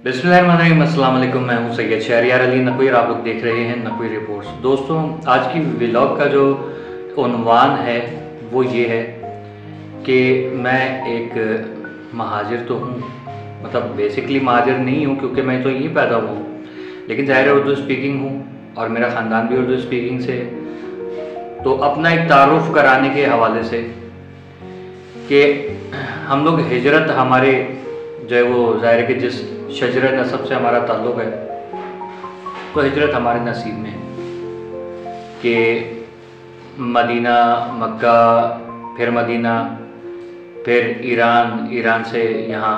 बिस्मिल्लाहिर्रहमानिर्रहीम, अस्सलाम वालेकुम। मैं हूं सैयद शहरियार अली नकवी और आप लोग देख रहे हैं नकवी रिपोर्ट्स। दोस्तों, आज की व्लॉग का जो उन्वान है वो ये है कि मैं एक महाजिर तो हूँ, मतलब बेसिकली महाजिर नहीं हूँ क्योंकि मैं तो यहीं पैदा हूँ, लेकिन ज़ाहिर है उर्दू स्पीकिंग हूँ और मेरा ख़ानदान भी उर्दू स्पीकिंग से है। तो अपना एक तारुफ कराने के हवाले से कि हम लोग हिजरत हमारे जो है वो ज़ाहिर है कि जिस शजर नसब से हमारा ताल्लुक़ है तो हिजरत हमारे नसीब में है कि मदीना, मक्का, फिर मदीना, फिर ईरान से यहाँ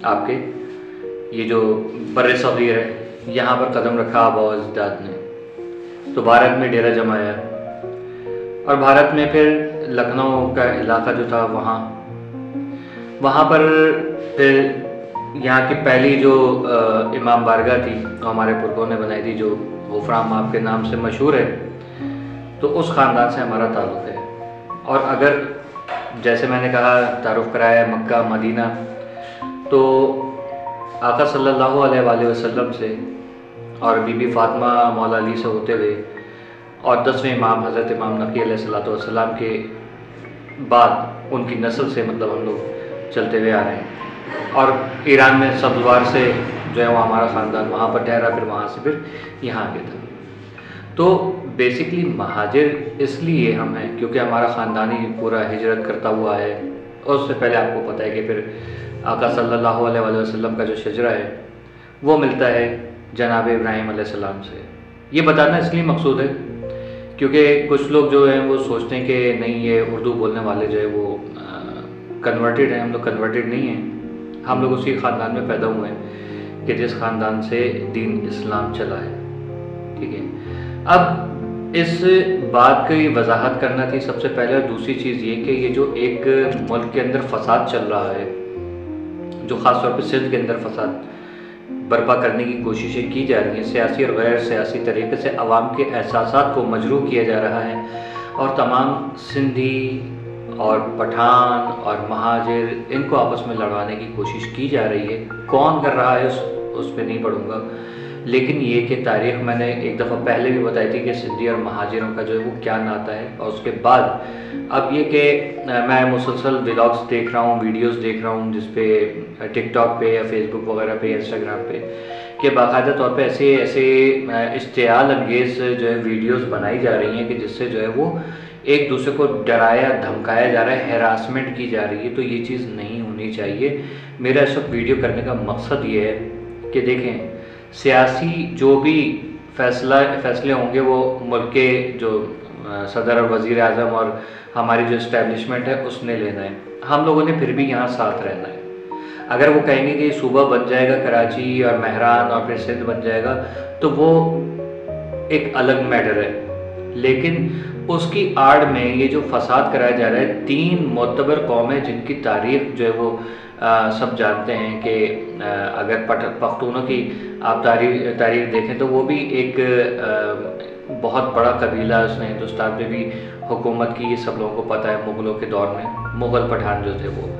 आपके ये जो बर्रे सग़ीर है यहाँ पर कदम रखा आबा अजदाद ने, तो भारत में डेरा जमाया और भारत में फिर लखनऊ का इलाका जो था वहाँ पर फिर यहाँ की पहली जो इमाम बारगाह थी वो हमारे पुरखों ने बनाई थी, जो गुफराम आपके नाम से मशहूर है। तो उस ख़ानदान से हमारा ताल्लुक़ है। और अगर जैसे मैंने कहा तारुफ़ कराया मक्का मदीना, तो आका सल्लल्लाहु अलैहि वसल्लम से और बीबी फ़ातिमा मौला अली से होते हुए और 10वें इमाम हज़रत इमाम नकी अलैहिस्सलातु वस्सलाम के बाद उनकी नस्ल से मतलब हम लोग चलते हुए आ रहे हैं। और ईरान में सब्ज़वार से जो है वो हमारा ख़ानदान वहाँ पर ठहरा, फिर वहाँ से फिर यहाँ आ गया था। तो बेसिकली महाजिर इसलिए हम हैं क्योंकि हमारा ख़ानदान ही पूरा हिजरत करता हुआ है। और उससे पहले आपको पता है कि फिर आका सल्लल्लाहु अलैहि वसल्लम का जो शजरा है वो मिलता है जनाब इब्राहीम अलैहिस्सलाम से। ये बताना इसलिए मकसूद है क्योंकि कुछ लोग जो हैं वो सोचते हैं कि नहीं ये उर्दू बोलने वाले जो है वो कन्वर्टेड हैं। हम लोग कन्वर्टेड नहीं हैं, हम लोग उसी ख़ानदान में पैदा हुए हैं कि जिस ख़ानदान से दीन इस्लाम चला है। ठीक है, अब इस बात की वजाहत करना थी सबसे पहले। और दूसरी चीज़ ये कि ये जो एक मुल्क के अंदर फसाद चल रहा है, जो ख़ास तौर पे सिंध के अंदर फसाद बर्पा करने की कोशिशें की जा रही हैं, सियासी और गैर सियासी तरीके से अवाम के एहसासात को मजरूह किया जा रहा है और तमाम सिंधी और पठान और महाजिर इनको आपस में लड़वाने की कोशिश की जा रही है। कौन कर रहा है उस पर नहीं पढ़ूँगा, लेकिन ये कि तारीख़ मैंने एक दफ़ा पहले भी बताई थी कि सिंधी और महाजिरों का जो है वो क्या नाता है। और उसके बाद अब ये कि मैं मुसलसल व्लॉग्स देख रहा हूँ, वीडियोस देख रहा हूँ जिस पे टिकटॉक पे या फेसबुक वगैरह पे, इंस्टाग्राम पे कि बाकायदा तौर पे ऐसे इश्तियाल अंगेज़ जो है वीडियोस बनाई जा रही हैं कि जिससे जो है वो एक दूसरे को डराया धमकाया जा रहा है, हैरासमेंट की जा रही है। तो ये चीज़ नहीं होनी चाहिए। मेरा इस वक्त वीडियो करने का मकसद ये है कि देखें, सियासी जो भी फैसले होंगे वो मुल्क के जो सदर और वज़ीर आज़म और हमारी जो इस्टेब्लिशमेंट है उसने लेना है। हम लोगों ने फिर भी यहाँ साथ रहना है। अगर वो कहेंगे कि सूबा बन जाएगा कराची और महरान और फिर सिंध बन जाएगा तो वो एक अलग मैटर है, लेकिन उसकी आड़ में ये जो फसाद कराया जा रहा है, 3 मोतबर कौमें जिनकी तारीख़ जो है वो सब जानते हैं कि अगर पख्तूनों की आप तारीख़ देखें तो वो भी एक बहुत बड़ा कबीला, उसने हिंदुस्तान में भी हुकूमत की, ये सब लोगों को पता है। मुग़लों के दौर में मुग़ल पठान जो थे वो,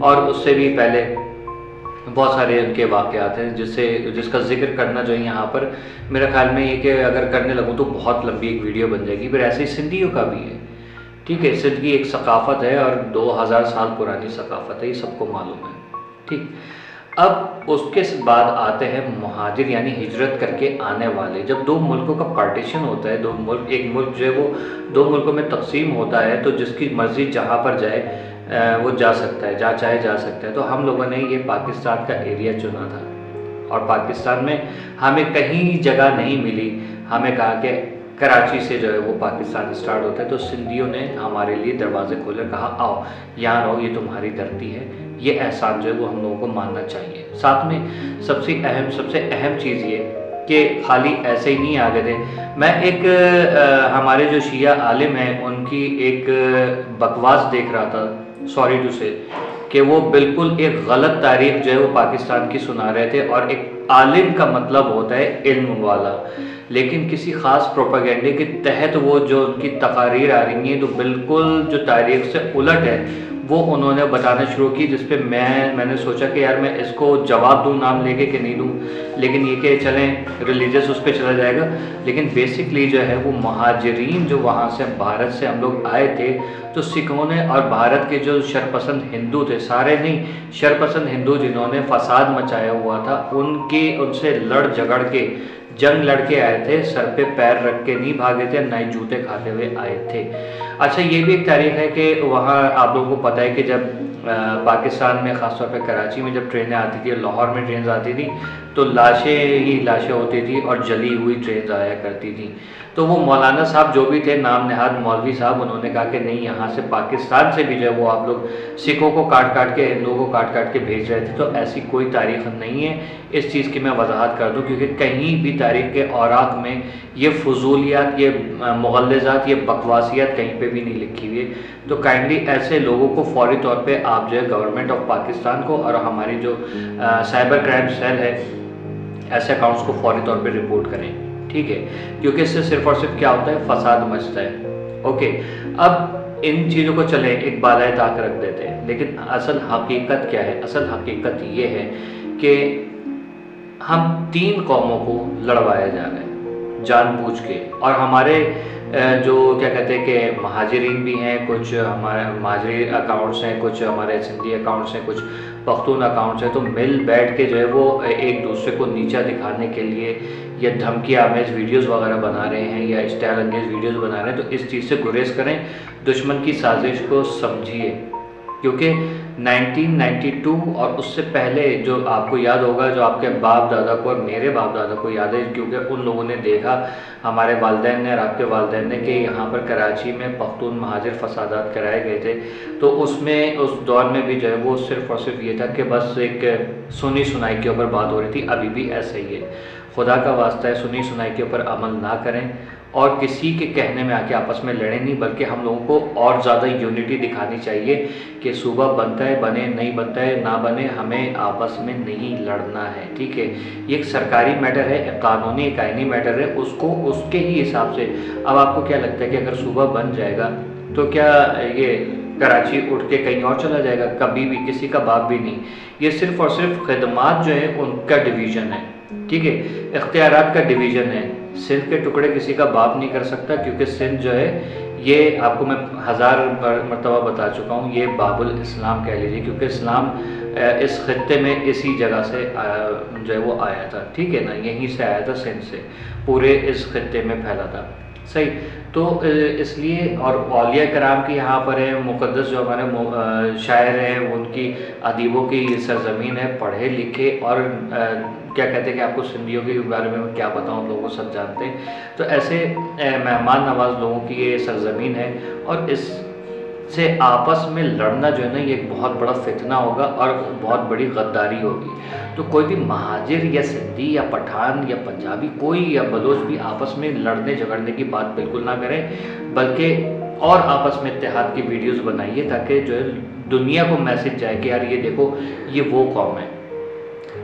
और उससे भी पहले बहुत सारे उनके वाक़यात हैं जिसका जिक्र करना जो है यहाँ पर मेरे ख्याल में ये कि अगर करने लगूँ तो बहुत लंबी एक वीडियो बन जाएगी। फिर ऐसे ही सिंधियों का भी है। ठीक है, सिंध की एक सकाफ़त है और 2000 साल पुरानी सकाफ़त है, ये सबको मालूम है। ठीक, अब उसके बाद आते हैं महाजिर यानी हिजरत करके आने वाले। जब 2 मुल्कों का पार्टीशन होता है, एक मुल्क जो है वो 2 मुल्कों में तकसीम होता है तो जिसकी मर्ज़ी जहाँ पर जाए वो जा सकता है, जहाँ चाहे जा सकता है। तो हम लोगों ने ये पाकिस्तान का एरिया चुना था और पाकिस्तान में हमें कहीं जगह नहीं मिली। हमें कहा कि कराची से जो है वो पाकिस्तान स्टार्ट होता है, तो सिंधियों ने हमारे लिए दरवाजे खोले, कहा आओ यहाँ रहो, ये तुम्हारी धरती है। ये एहसान जो है वो हम लोगों को मानना चाहिए। साथ में सबसे अहम चीज़ ये कि खाली ऐसे ही नहीं आ गए थे। मैं एक हमारे जो शिया आलिम हैं उनकी एक बकवास देख रहा था, सॉरी टू से, कि वो बिल्कुल एक गलत तारीफ जो है वो पाकिस्तान की सुना रहे थे। और एक आलिम का मतलब होता है इल्म वाला, लेकिन किसी ख़ास प्रोपेगेंडे के तहत वो जो उनकी तकारीर आ रही हैं तो बिल्कुल जो तारीख से उलट है वो उन्होंने बताना शुरू की, जिस पे मैंने सोचा कि यार मैं इसको जवाब दूँ नाम लेके कि नहीं दूँ, लेकिन ये कि चलें रिलीजियस उस पर चला जाएगा। लेकिन बेसिकली जो है वो महाजरीन जो वहाँ से भारत से हम लोग आए थे, तो सिखों ने और भारत के जो शरपसंद हिंदू थे, सारे नहीं, शरपसंद हिंदू जिन्होंने फसाद मचाया हुआ था, उनसे लड़ झगड़ के जंग लड़के आए थे, सर पे पैर रख के नहीं भागे थे, ना ही जूते खाते हुए आए थे। अच्छा, ये भी एक तारीख है कि वहाँ आप लोगों को पता है कि जब पाकिस्तान में ख़ासतौर पे कराची में जब ट्रेनें आती थी, लाहौर में ट्रेन आती थी, तो लाशें ही लाशें होती थी और जली हुई ट्रेन आया करती थी। तो वो मौलाना साहब जो भी थे, नाम नहाद मौलवी साहब, उन्होंने कहा कि नहीं, यहाँ से पाकिस्तान से भी जो है वो आप लोग सिखों को काट काट के, हिंदुओं को काट काट के भेज रहे थे। तो ऐसी कोई तारीख नहीं है। इस चीज़ की मैं वजाहत कर दूँ, क्योंकि कहीं भी तारीख के औराक में ये फजूलियात, ये मुगल्लज़ात, ये बकवासियात कहीं पे भी नहीं लिखी हुई है। तो काइंडली ऐसे लोगों को फौरी तौर पे आप जो है गवर्नमेंट ऑफ पाकिस्तान को और हमारी जो साइबर क्राइम सेल है, ऐसे अकाउंट्स को फौरी तौर पे रिपोर्ट करें, ठीक है, क्योंकि इससे सिर्फ और सिर्फ क्या होता है, फसाद मचता है। ओके, अब इन चीज़ों को चले एक बालाए ताक रख देते हैं, लेकिन असल हकीकत क्या है? असल हकीकत ये है कि हम 3 कौमों को लड़वाया जा रहा है जानबूझ के, और हमारे जो क्या कहते हैं कि महाजरीन भी हैं, कुछ हमारे महाजरी अकाउंट्स हैं, कुछ हमारे सिंधी अकाउंट्स हैं, कुछ पख्तून अकाउंट्स हैं, तो मिल बैठ के जो है वो एक दूसरे को नीचा दिखाने के लिए या धमकी आमेज वीडियोस वगैरह बना रहे हैं या स्टाइल अंगेज वीडियोस बना रहे हैं। तो इस चीज़ से गुरेज करें, दुश्मन की साजिश को समझिए, क्योंकि 1992 और उससे पहले जो आपको याद होगा, जो आपके बाप दादा को और मेरे बाप दादा को याद है, क्योंकि उन लोगों ने देखा, हमारे वालिदैन ने और आपके वालिदैन ने, कि यहाँ पर कराची में पख्तून महाजिर फसादात कराए गए थे। तो उसमें उस दौर में भी जो है वो सिर्फ़ और सिर्फ ये था कि बस एक सुनी सुनाई के ऊपर बात हो रही थी। अभी भी ऐसा ही है। खुदा का वास्ता है, सुनी सुनाई के ऊपर अमल ना करें और किसी के कहने में आके आपस में लड़े नहीं, बल्कि हम लोगों को और ज़्यादा यूनिटी दिखानी चाहिए कि सूबा बनता है बने, नहीं बनता है ना बने, हमें आपस में नहीं लड़ना है, ठीक है। ये एक सरकारी मैटर है, एक कानूनी एक आइनी मैटर है, उसको उसके ही हिसाब से। अब आपको क्या लगता है कि अगर सूबा बन जाएगा तो क्या ये कराची उठ के कहीं और चला जाएगा? कभी भी, किसी का बाप भी नहीं। ये सिर्फ़ और सिर्फ खदमात जो है उनका डिवीज़न है, ठीक है, इख्तियारात का डिवीज़न है। सिंध के टुकड़े किसी का बाप नहीं कर सकता, क्योंकि सिंध जो है ये आपको मैं 1000 मरतबा बता चुका हूँ, ये बाबुल इस्लाम कह लीजिए, क्योंकि इस्लाम इस खत्ते में इसी जगह से जो है वो आया था, ठीक है ना, यहीं से आया था, सिंध से पूरे इस खत्ते में फैला था, सही। तो इसलिए, और औलिया कराम की यहाँ पर है, मुक़द्दस जो हमारे शायर हैं, उनकी अदीबों की सरज़मीन है, पढ़े लिखे और क्या कहते हैं कि आपको सिंधियों के बारे में मैं क्या बताऊँ, लोगों सब जानते हैं। तो ऐसे मेहमान नवाज लोगों की ये सरज़मीन है, और इससे आपस में लड़ना जो है ना, ये एक बहुत बड़ा फितना होगा और बहुत बड़ी गद्दारी होगी। तो कोई भी महाजिर या सिंधी या पठान या पंजाबी, कोई या बलोच भी आपस में लड़ने झगड़ने की बात बिल्कुल ना करें, बल्कि और आपस में इत्तेहाद की वीडियोस बनाइए, ताकि जो है दुनिया को मैसेज जाए कि यार ये देखो, ये वो कौम है,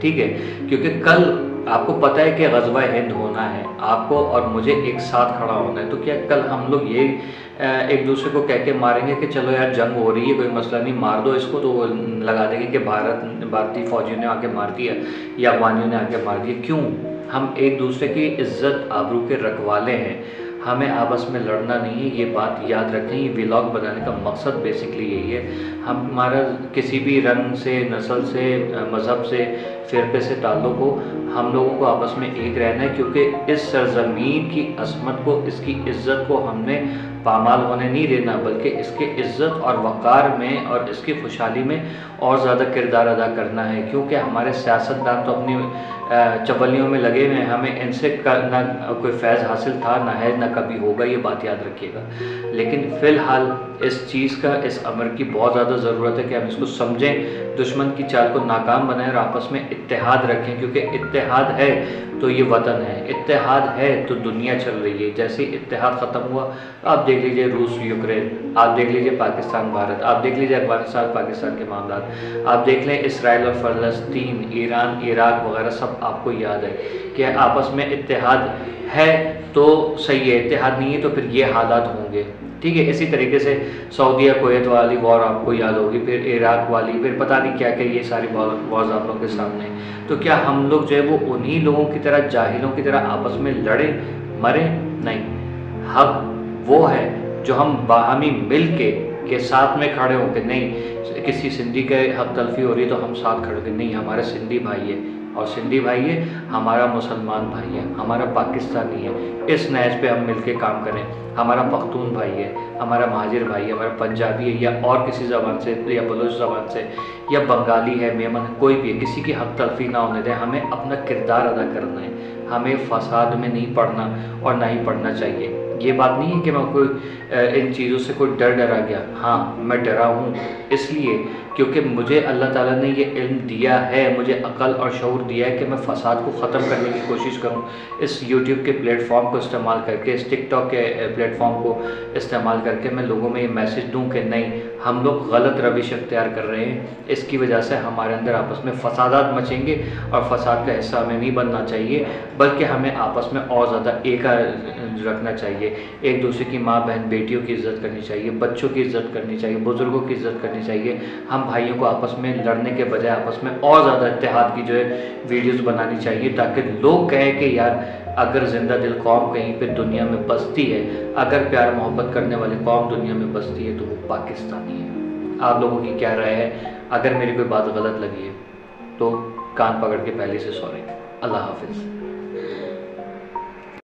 ठीक है। क्योंकि कल आपको पता है कि ग़ज़वा हिंद होना है, आपको और मुझे एक साथ खड़ा होना है। तो क्या कल हम लोग ये एक दूसरे को कह के मारेंगे कि चलो यार जंग हो रही है, कोई मसला नहीं, मार दो इसको, तो वो लगा देंगे कि भारतीय फ़ौजियों ने आके मार दिया या अफ़गानियों ने आके मार दिया? क्यों? हम एक दूसरे की इज़्ज़त आबरू के रखवाले हैं, हमें आपस में लड़ना नहीं है, ये बात याद रखें। ये व्लॉग बनाने का मकसद बेसिकली यही है। हमारा किसी भी रंग से, नस्ल से, मज़हब से, फ़िरक़े से ताल्लुक़ हो, हम लोगों को आपस में एक रहना है, क्योंकि इस सरज़मीन की असमत को, इसकी इज़्ज़त को हमने पामाल होने नहीं देना, बल्कि इसके इज़्ज़त और वक़ार में और इसकी खुशहाली में और ज़्यादा किरदार अदा करना है। क्योंकि हमारे सियासतदान तो अपनी चवलियों में लगे हुए हैं, हमें इनसे ना कोई फैज़ हासिल था, ना है, ना कभी होगा, ये बात याद रखिएगा। लेकिन फ़िलहाल इस चीज़ का, इस अमर की बहुत ज़्यादा ज़रूरत है कि हम इसको समझें, दुश्मन की चाल को नाकाम बनाएं और आपस में इत्तेहाद रखें, क्योंकि इत्तेहाद है तो ये वतन है, इत्तेहाद है तो दुनिया चल रही है। जैसे इत्तेहाद ख़त्म हुआ, आप देख लीजिए रूस यूक्रेन, आप देख लीजिए पाकिस्तान भारत, आप देख लीजिए अफगानिस्तान पाकिस्तान के मामला, आप देख लें इसराइल और फ़लस्तीन, ईरान इराक वगैरह, सब आपको याद है कि आपस में इत्तेहाद है तो सही है, इत्तेहाद नहीं है तो फिर ये हालात होंगे। ठीक है। इसी तरीके से सऊदीया कुवैत वाली वॉर आपको याद होगी, फिर इराक वाली, फिर पता नहीं क्या क्या, ये सारी वॉर्स आप लोगों के सामने। तो क्या हम लोग जो है वो उन्हीं लोगों की तरह, जाहिलों की तरह आपस में लड़े मरे? नहीं, हक वो है जो हम बाहमी मिल के साथ में खड़े होकर, नहीं किसी सिंधी के हक तलफी हो रही है तो हम साथ खड़े होकर, नहीं हमारे सिंधी भाई है और सिंधी भाई है, हमारा मुसलमान भाई है, हमारा पाकिस्तानी है, इस नहज पे हम मिलके काम करें। हमारा पख्तून भाई है, हमारा महाजिर भाई है, हमारा पंजाबी है या और किसी ज़बान से, या बलूच ज़बान से, या बंगाली है, मेमन है, कोई भी है, किसी की हक तलफी ना होने दें। हमें अपना किरदार अदा करना है, हमें फसाद में नहीं पड़ना और ना ही पड़ना चाहिए। ये बात नहीं है कि मैं कोई इन चीज़ों से कोई डरा गया। हाँ, मैं डरा हूँ इसलिए क्योंकि मुझे अल्लाह ताला ने ये इल्म दिया है, मुझे अकल और शऊर दिया है कि मैं फ़साद को ख़त्म करने की कोशिश करूँ। इस यूट्यूब के प्लेटफॉर्म को इस्तेमाल करके, इस टिकटॉक के प्लेटफॉर्म को इस्तेमाल करके मैं लोगों में ये मैसेज दूँ कि नहीं, हम लोग गलत रविश अख्तियार कर रहे हैं, इसकी वजह से हमारे अंदर आपस में फसादात मचेंगे और फसाद का हिस्सा हमें नहीं बनना चाहिए, बल्कि हमें आपस में और ज़्यादा एक रखना चाहिए। एक दूसरे की माँ बहन बेटियों की इज़्ज़त करनी चाहिए, बच्चों की इज़्ज़त करनी चाहिए, बुज़ुर्गों की इज़्ज़त करनी चाहिए। हम भाइयों को आपस में लड़ने के बजाय आपस में और ज़्यादा इत्तेहाद की जो है वीडियोज़ बनानी चाहिए, ताकि लोग कहें कि यार अगर ज़िंदा दिल कौम कहीं पे दुनिया में बसती है, अगर प्यार मोहब्बत करने वाली कौम दुनिया में बसती है तो वो पाकिस्तानी है। आप लोगों की क्या राय है? अगर मेरी कोई बात गलत लगी है तो कान पकड़ के पहले से सॉरी। अल्लाह हाफिज़।